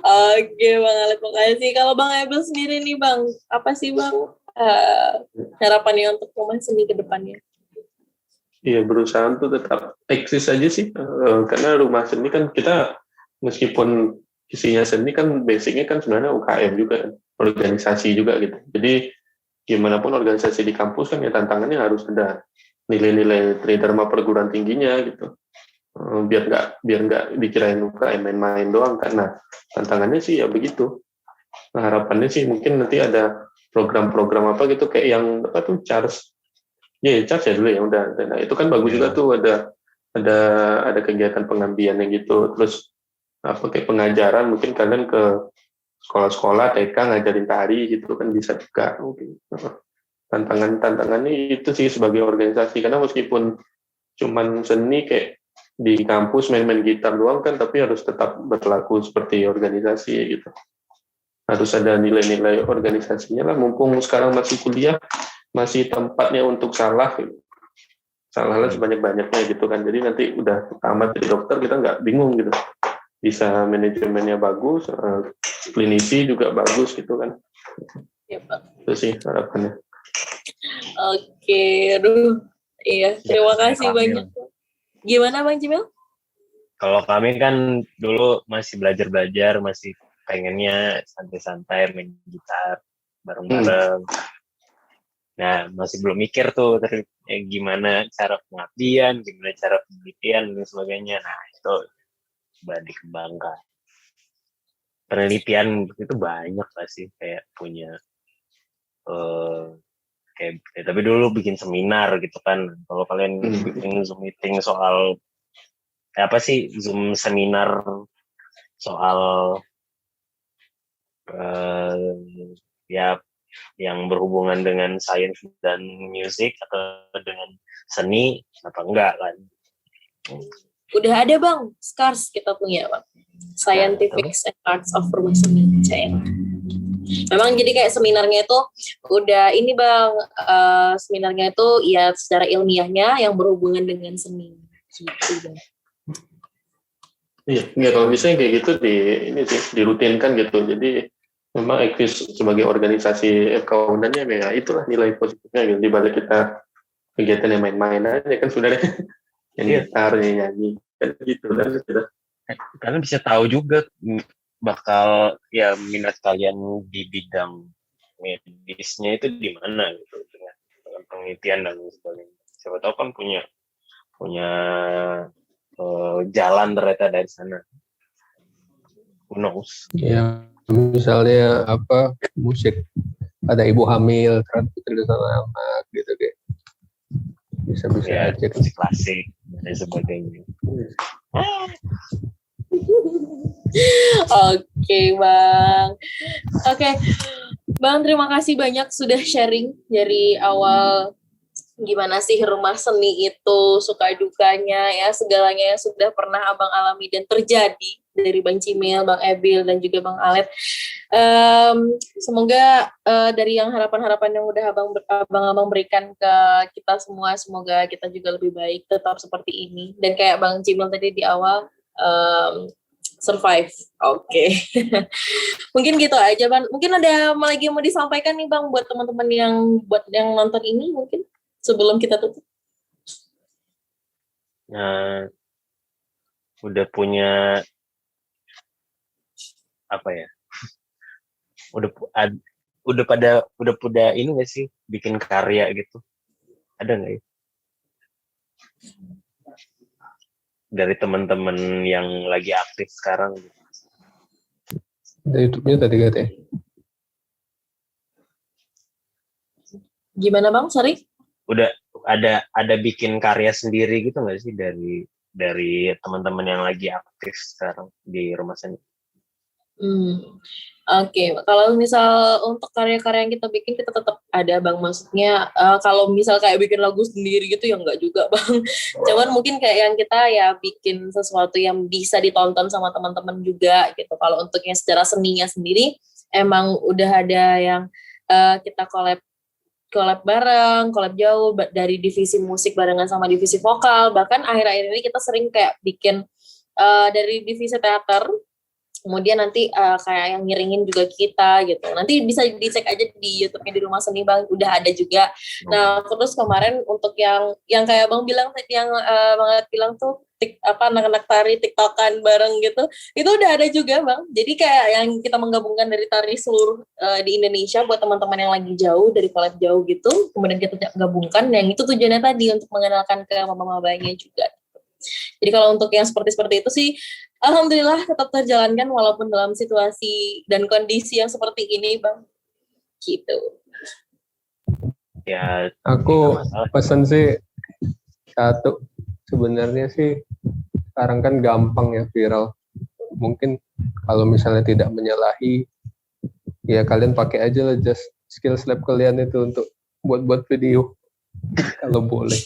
Oke Bang Alek, makasih. Kalau Bang Ebel sendiri nih Bang, apa sih Bang harapannya untuk Rumah Seni ke depannya? Iya, berusaha untuk tetap eksis aja sih, karena Rumah Seni kan kita meskipun isinya seni kan basicnya kan sebenarnya UKM juga, organisasi juga gitu. Jadi gimana pun organisasi di kampus kan ya tantangannya harus ada nilai-nilai tridharma perguruan tingginya gitu. Biar nggak dikirain UKM main-main doang, karena tantangannya sih ya begitu. Nah, harapannya sih mungkin nanti ada program-program apa gitu kayak yang apa tuh Charles ya dulu ya udah. Nah, itu kan bagus juga tuh, ada kegiatan pengabdiannya gitu. Terus apa kayak pengajaran, mungkin kalian ke sekolah-sekolah TK ngajarin tari gitu kan bisa juga mungkin. Tantangannya itu sih sebagai organisasi, karena meskipun cuman seni kayak di kampus main-main gitar doang kan, tapi harus tetap berlaku seperti organisasi gitu. Harus ada nilai-nilai organisasinya lah, mumpung sekarang masih kuliah, masih tempatnya untuk salahlah sebanyak-banyaknya gitu kan. Jadi nanti udah tamat jadi dokter kita nggak bingung gitu, bisa manajemennya bagus, klinisi juga bagus gitu kan. Ya, Bang. Itu sih harapannya. Oke, aduh, iya, terima kasih banyak. Gimana Bang Cimel? Kalau kami kan dulu masih belajar, masih pengennya santai-santai main gitar bareng-bareng. Nah, masih belum mikir tuh gimana cara pengabdian, gimana cara penelitian dan sebagainya. Nah, itu coba dikembangkan. Penelitian itu banyak lah sih, kayak punya tapi dulu bikin seminar gitu kan. Kalau kalian bikin Zoom meeting soal apa sih, Zoom seminar soal ya yang berhubungan dengan sains dan musik atau dengan seni, apa enggak kan? Udah ada Bang, SCARS kita punya Bang. Scientific and Arts of Rumah Seni. Memang jadi kayak seminarnya itu udah ini Bang, seminarnya itu ya secara ilmiahnya yang berhubungan dengan seni. Gitu Bang. Iya, kalau bisa kayak gitu dirutinkan gitu. Jadi memang eksis sebagai organisasi FK-UNAN ya itulah nilai positifnya gitu. Dibalik kita kegiatan yang main-main aja kan sebenarnya yang gitar, nyanyi kan gitu kan sudah. Kalian bisa tahu juga bakal ya minat kalian di bidang medisnya itu di mana gitu, dengan penelitian dan sebagainya. Siapa tahu kan punya jalan ternyata dari sana. Who knows? Ya, misalnya apa musik, ada ibu hamil, putri sama anak gitu kayak bisa Ya, aja musik klasik dan sebagainya. Oke Bang. Oke Bang, terima kasih banyak sudah sharing dari awal gimana sih rumah seni itu, suka dukanya ya, segalanya yang sudah pernah Abang alami dan terjadi dari Bang Cimil, Bang Ebil, dan juga Bang Alep. Semoga dari yang harapan-harapan yang udah abang-abang berikan ke kita semua, semoga kita juga lebih baik, tetap seperti ini. Dan kayak Bang Cimil tadi di awal, survive. Oke. Mungkin gitu aja, Bang. Mungkin ada lagi yang mau disampaikan nih, Bang, buat teman-teman yang nonton ini mungkin sebelum kita tutup. Nah, udah punya apa ya? Udah pada ini nggak sih bikin karya gitu? Ada nggak ya? Dari teman-teman yang lagi aktif sekarang? Dari YouTube-nya tadi katanya. Gimana, Bang? Sorry? Udah ada bikin karya sendiri gitu nggak sih dari teman-teman yang lagi aktif sekarang di rumah seni? Oke. Kalau misal untuk karya-karya yang kita bikin, kita tetap ada, Bang. Maksudnya kalau misal kayak bikin lagu sendiri gitu ya enggak juga, Bang. Cuman mungkin kayak yang kita ya bikin sesuatu yang bisa ditonton sama teman-teman juga gitu. Kalau untuk yang secara seninya sendiri emang udah ada yang kita collab bareng, collab jauh dari divisi musik barengan sama divisi vokal. Bahkan akhir-akhir ini kita sering kayak bikin dari divisi teater. Kemudian nanti kayak yang ngiringin juga kita gitu. Nanti bisa dicek aja di YouTube-nya di Rumah Seni, Bang. Udah ada juga. Nah, terus kemarin untuk yang kayak Bang bilang tadi, yang Bang bilang tuh anak-anak tari TikTokan bareng gitu. Itu udah ada juga, Bang. Jadi kayak yang kita menggabungkan dari tari seluruh di Indonesia buat teman-teman yang lagi jauh, dari collab jauh gitu. Kemudian kita gabungkan, yang itu tujuannya tadi untuk mengenalkan ke mama-mamanya juga. Jadi kalau untuk yang seperti itu sih, alhamdulillah tetap terjalankan walaupun dalam situasi dan kondisi yang seperti ini, Bang. Gitu. Ya, Aku pesan sih satu, sebenarnya sih sekarang kan gampang ya viral. Mungkin kalau misalnya tidak menyalahi, ya kalian pakai aja lah just skill lab kalian itu untuk buat video kalau boleh.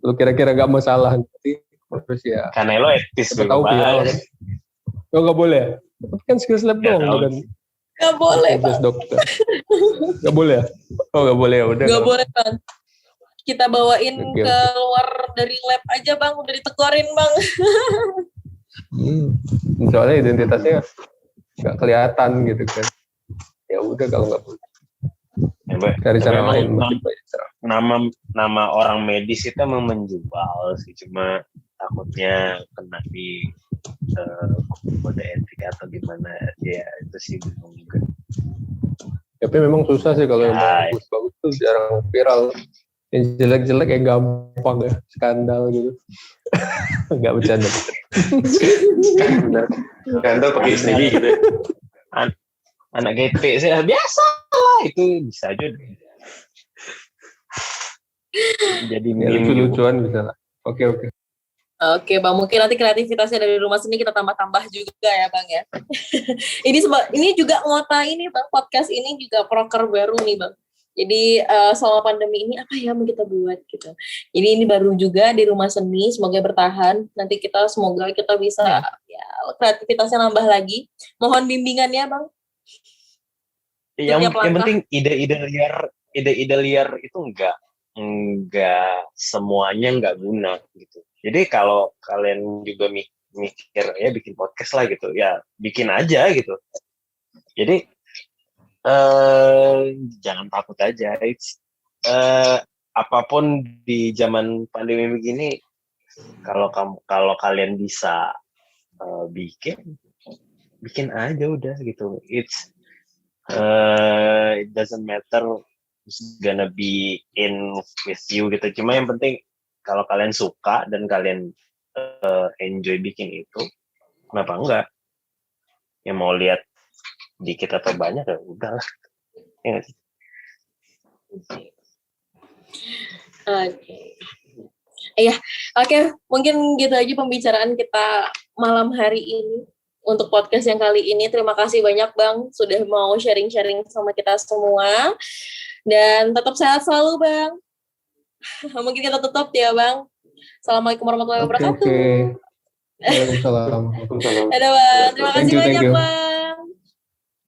Lu kira-kira gak masalah nanti. Terus ya karena lo etis kita tahu viral kan. Oh nggak boleh ya? Tapi kan skill lab doang bukan? Nggak boleh, Bang. Dokter. Nggak boleh ya? Oh nggak boleh ya udah. Nggak boleh, Bang. Kita bawain keluar dari lab aja, Bang. Udah ditekorin, Bang. Soalnya identitasnya nggak kelihatan gitu kan. Ya udah kalau nggak boleh. Cari cara lain. Nama orang medis itu emang menjual sih, cuma takutnya kena di kode etik atau gimana ya, itu sih bingung juga. Tapi memang susah sih kalau yang bagus-bagus tuh jarang viral. Yang jelek-jelek yang gampang ya, skandal gitu. Nggak bercanda. Skandal pakai sendiri gitu. Anak GP sih biasa lah, itu bisa aja deh. Jadi lucu-lucuan bisa lah. Oke. Oke, Bang, mungkin nanti kreativitasnya dari Rumah Seni kita tambah-tambah juga ya, Bang ya. Ini juga ngota ini, Bang, podcast ini juga proker baru nih, Bang. Jadi selama pandemi ini apa ya yang kita buat gitu. Jadi ini baru juga di Rumah Seni, semoga bertahan. Nanti semoga kita bisa ya kreativitasnya nambah lagi. Mohon bimbingannya, Bang. Yang penting ide-ide liar itu enggak semuanya enggak guna gitu. Jadi kalau kalian juga mikir ya bikin podcast lah gitu, ya bikin aja gitu. Jadi jangan takut aja. Apapun di zaman pandemi begini, kalau kalian bisa bikin aja udah gitu. It doesn't matter who's gonna be in with you gitu. Cuma yang penting kalau kalian suka dan kalian enjoy bikin itu, kenapa enggak? Yang mau lihat dikit atau banyak ya udahlah. Ya, Oke, mungkin gitu aja pembicaraan kita malam hari ini untuk podcast yang kali ini. Terima kasih banyak, Bang, sudah mau sharing-sharing sama kita semua. Dan tetap sehat selalu, Bang. Mungkin kita tutup ya, Bang. Assalamualaikum warahmatullahi wabarakatuh. Waalaikumsalam. Waalaikumsalam. Dadah Bang, terima kasih Thank you, banyak thank you. Bang.